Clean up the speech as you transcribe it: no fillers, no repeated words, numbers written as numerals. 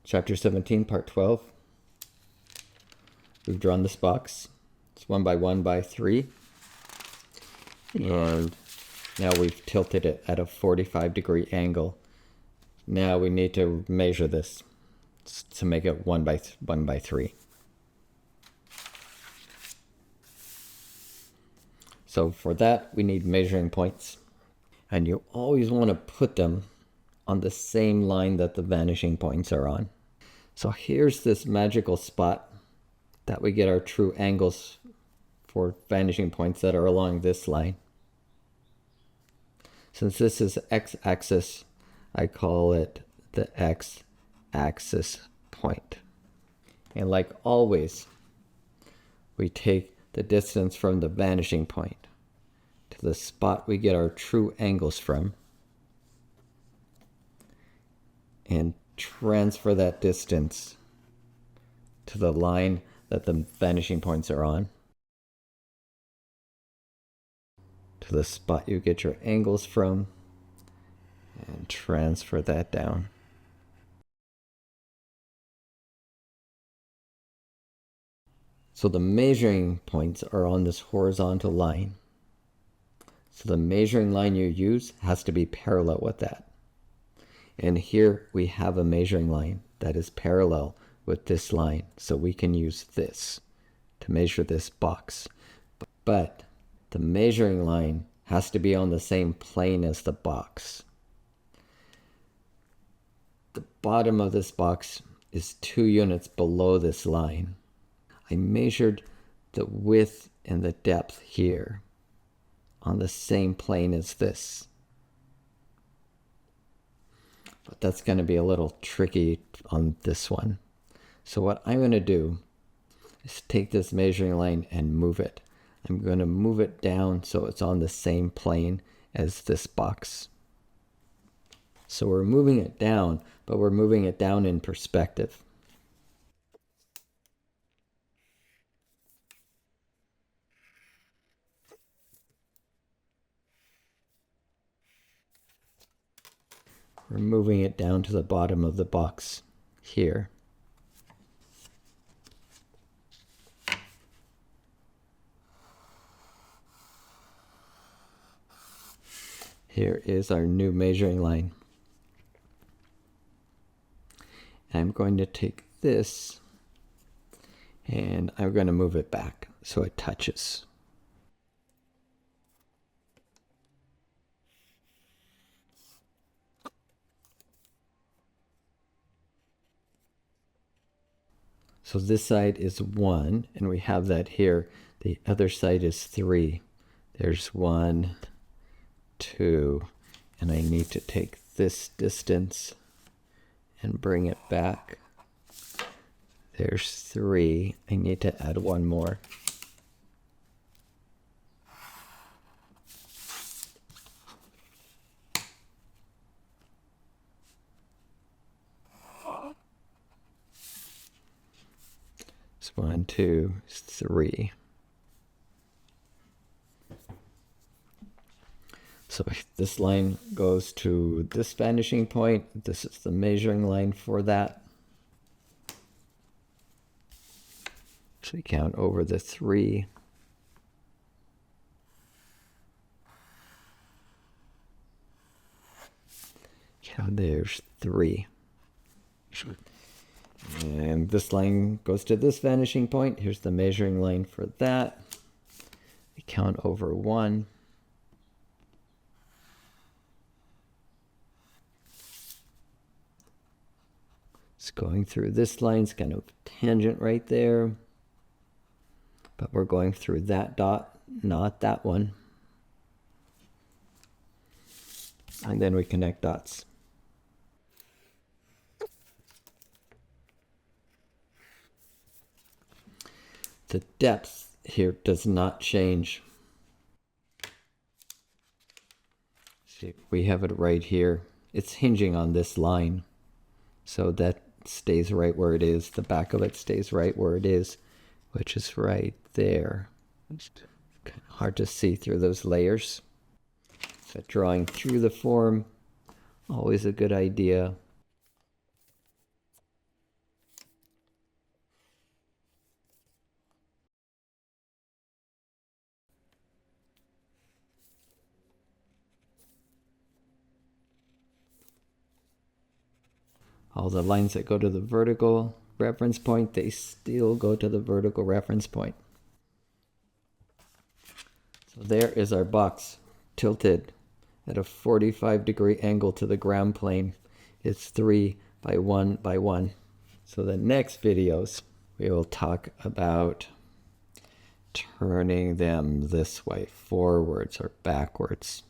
Chapter 17, Part 12. We've drawn this box. It's 1 by 1 by 3. And now we've tilted it at a 45-degree angle. Now we need to measure this to make it 1 by 3. So for that, we need measuring points. And you always want to put them on the same line that the vanishing points are on. So here's this magical spot that we get our true angles for vanishing points that are along this line. Since this is x-axis, I call it the x-axis point. And like always, we take the distance from the vanishing point to the spot we get our true angles from and transfer that distance to the line that the vanishing points are on, to the spot you get your angles from, and transfer that down. So the measuring points are on this horizontal line. So the measuring line you use has to be parallel with that. And here we have a measuring line that is parallel with this line. So we can use this to measure this box. But the measuring line has to be on the same plane as the box. The bottom of this box is 2 units below this line. I measured the width and the depth here on the same plane as this. But that's going to be a little tricky on this one. So what I'm going to do is take this measuring line and move it. I'm going to move it down so it's on the same plane as this box. So we're moving it down, but we're moving it down in perspective. We're moving it down to the bottom of the box here. Here is our new measuring line. I'm going to take this and I'm going to move it back so it touches. So this side is 1, and we have that here. The other side is 3. There's 1, 2, and I need to take this distance and bring it back. There's 3. I need to add 1 more. It's 1, 2, 3. So this line goes to this vanishing point. This is the measuring line for that. So we count over the 3. Count, there's 3. And this line goes to this vanishing point. Here's the measuring line for that. We count over 1. It's going through this line. It's kind of tangent right there. But we're going through that dot, not that one. And then we connect dots. The depth here does not change. See, we have it right here. It's hinging on this line. So that stays right where it is. The back of it stays right where it is, which is right there. It's kind of hard to see through those layers. So drawing through the form, always a good idea. All the lines that go to the vertical reference point, they still go to the vertical reference point. So there is our box tilted at a 45-degree angle to the ground plane. It's 3 by 1 by 1. So the next videos, we will talk about turning them this way, forwards or backwards.